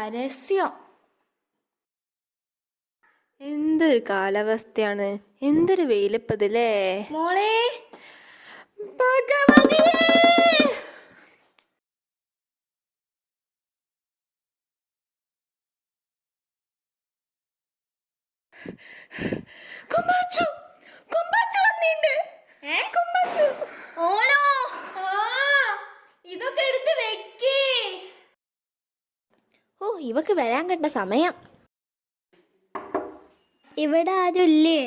പരസ്യം. എന്തൊരു കാലാവസ്ഥയാണ്, എന്തൊരു വെയിലപ്പതല്ലേ മോളെ. ഭഗവതിയേ! കൊമ്പാച്ചു വന്നിണ്ട്. കൊമ്പാച്ചു ഓണോ? ഇതൊക്കെ എടുത്ത് വെക്കേ. ഓ, ഇവക്ക് വരാൻ കണ്ട സമയം. ഇവിടെ ആരും ഇല്ലേ?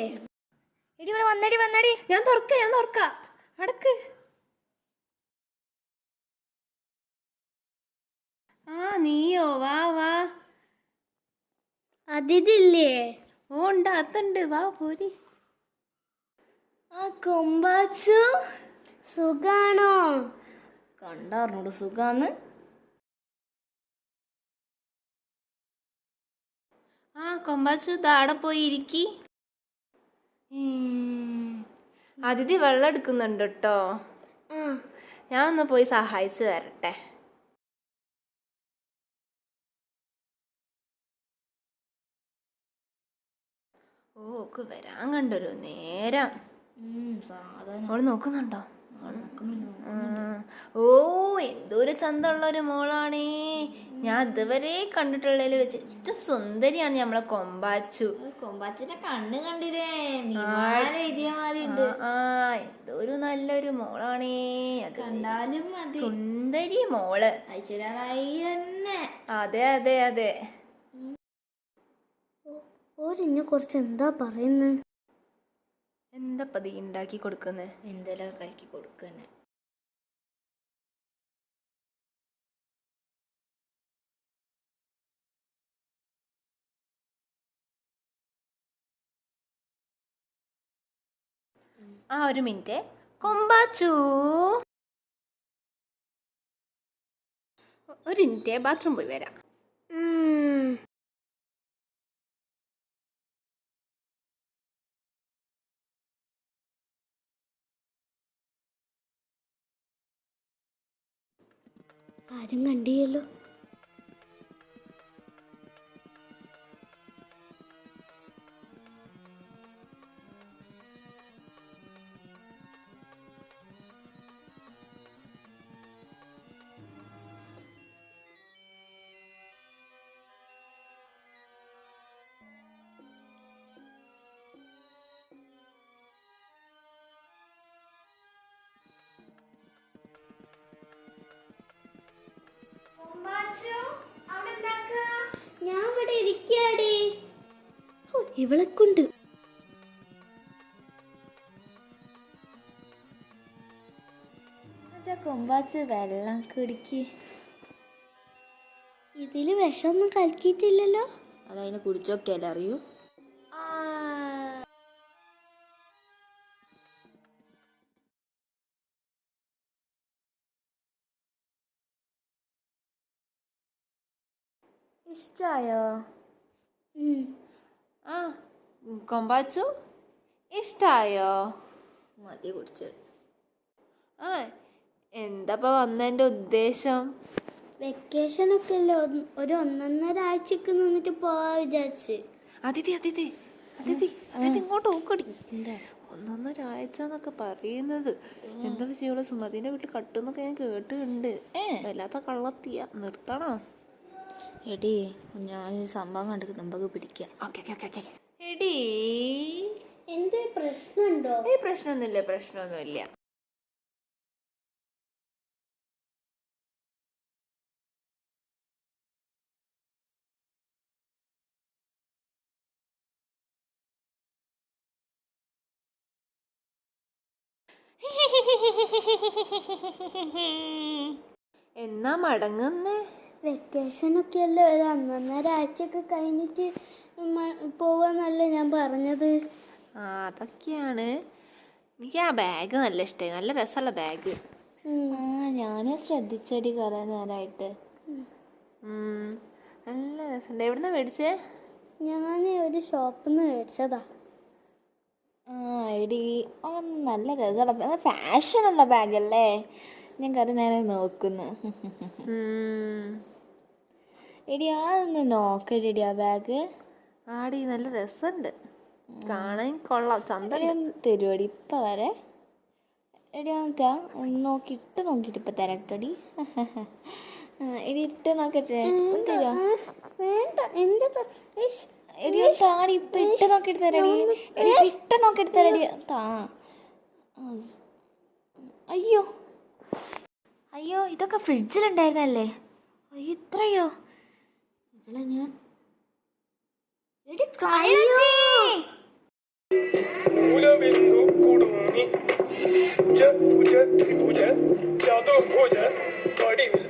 എടി ഇവിടെ വന്നടി. ഞാൻ തുറക്കാം അടക്ക്. നീയോ? വാ. അതിഥില്ലേ? ഓ ഉണ്ട്, അത്തുണ്ട്, വാ പോരി. കൊമ്പാച്ചു സുഖാണോ? കണ്ടറിഞ്ഞോട് സുഖാന്ന്. കൊമ്പാച്ചു താടെ പോയി ഇരിക്കി. അതിഥി വെള്ളം എടുക്കുന്നുണ്ട് കേട്ടോ. ഞാൻ ഒന്ന് പോയി സഹായിച്ചു വരട്ടെ. ഓക്ക് വരാൻ കണ്ടൊരു നേരം. അവള് നോക്കുന്നുണ്ടോ? ഓ, എന്തോരു ചന്തമുള്ളൊരു മോളാണേ. ഞാൻ ഇതുവരെ കണ്ടിട്ടുള്ളതിൽ വെച്ച് ഏറ്റവും സുന്ദരിയാണ് നമ്മളെ കൊമ്പാച്ചു. കൊമ്പാച്ചിന്റെ കണ്ണ് കണ്ടില്ലേ? എന്തോരു നല്ലൊരു മോളാണേ. അത് കണ്ടാലും സുന്ദരി മോള്. ഐശ്വര്യമായി തന്നെ. അതെ. ഓരിന്നെ കുറിച്ച് എന്താ പറയുന്നത്? എന്താ ഉണ്ടാക്കി കൊടുക്കുന്നത്? എന്തെല്ലാം കലക്കി കൊടുക്കുന്നത്? ഒരു മിനിറ്റ്. കൊമ്പാച്ചു, ഒരു മിനിറ്റ്, ബാത്റൂം പോയി വരാം. ആരും കണ്ടില്ലല്ലോ. ഞാൻ ഇവിടെ ഇരിക്കാടി. ഇവളെ കൊണ്ട് കൊമ്പാച്ച് വെള്ളം കുടിക്ക്. ഇതില് വിഷമൊന്നും കലക്കിയിട്ടില്ലല്ലോ. അതതിനെ കുടിച്ചോക്കെയല്ലേ അറിയൂ. ഇഷ്ടായോ? കൊമ്പാച്ചു ഇഷ്ടായോ? മതി കുടിച്ച്. എന്താ വന്നതിൻ്റെ ഉദ്ദേശം? വെക്കേഷനൊക്കെ അല്ലേ, ഒരു 1.5 ആഴ്ചക്ക് നിന്നിട്ട് പോവാ വിചാരിച്ച്. അതിഥി ഇങ്ങോട്ട് നോക്കടി. 1.5 ആഴ്ച എന്നൊക്കെ പറയുന്നത് എന്താ ചെയ്യുള്ളൂ. സുമതിന്റെ വീട്ടിൽ കട്ടുന്നൊക്കെ ഞാൻ കേട്ടിട്ടുണ്ട്. വല്ലാത്ത കള്ളത്തിയ, നിർത്തണോ? എടി ഞാനൊരു സംഭവം കണ്ടിട്ട് നമുക്ക് പിടിക്കാം. എടീ, എന്ത് പ്രശ്നമുണ്ടോ? പ്രശ്നമൊന്നുമില്ല. എന്നാ മടങ്ങുന്നേ? വെക്കേഷനൊക്കെ അല്ലേ, ഒരു 1.5 ആഴ്ചയൊക്കെ കഴിഞ്ഞിട്ട് പോവാന്നല്ലേ ഞാൻ പറഞ്ഞത്. അതൊക്കെയാണ്. എനിക്ക് ആ ബാഗ് നല്ല ഇഷ്ടമായി, നല്ല രസമുള്ള ബാഗ്. ഞാൻ ശ്രദ്ധിച്ചടി കുറേ നേരമായിട്ട്. നല്ല രസമുണ്ട്. എവിടുന്നാ മേടിച്ചേ? ഞാൻ ഒരു ഷോപ്പിൽ നിന്ന് മേടിച്ചതാ. എടി, നല്ല രസമുള്ള ഫാഷനുള്ള ബാഗല്ലേ. ഞാൻ കുറേ നേരം നോക്കുന്നു. എടി അതൊന്ന് നോക്കടി ആ ബാഗ്. ആടി നല്ല രസമുണ്ട്, കാണാൻ കൊള്ളാം, ചന്ത. തരുവടി ഇപ്പം വരെ. എടി അതാ നോക്കിയിട്ട് ഇപ്പം തരട്ടടി. എടി ഇട്ട് നോക്കട്ടെ, തരുമോ? വേണ്ട, എന്താ എടി താടി ഇപ്പം ഇട്ട് നോക്കിയിട്ട് തരടി. എടി ഇട്ട് നോക്കിയിട്ട് തരടി. താ. അയ്യോ അയ്യോ, ഇതൊക്കെ ഫ്രിഡ്ജിലുണ്ടായിരുന്നല്ലേ? അയ്യോ ഇത്രയോ? ഇവിടെ ഞാൻ മൂലബിന്ദു കുടുങ്ങി. ഭുജ ഭുജ ത്രിഭുജ ചതുർഭുജ വടിവിൽ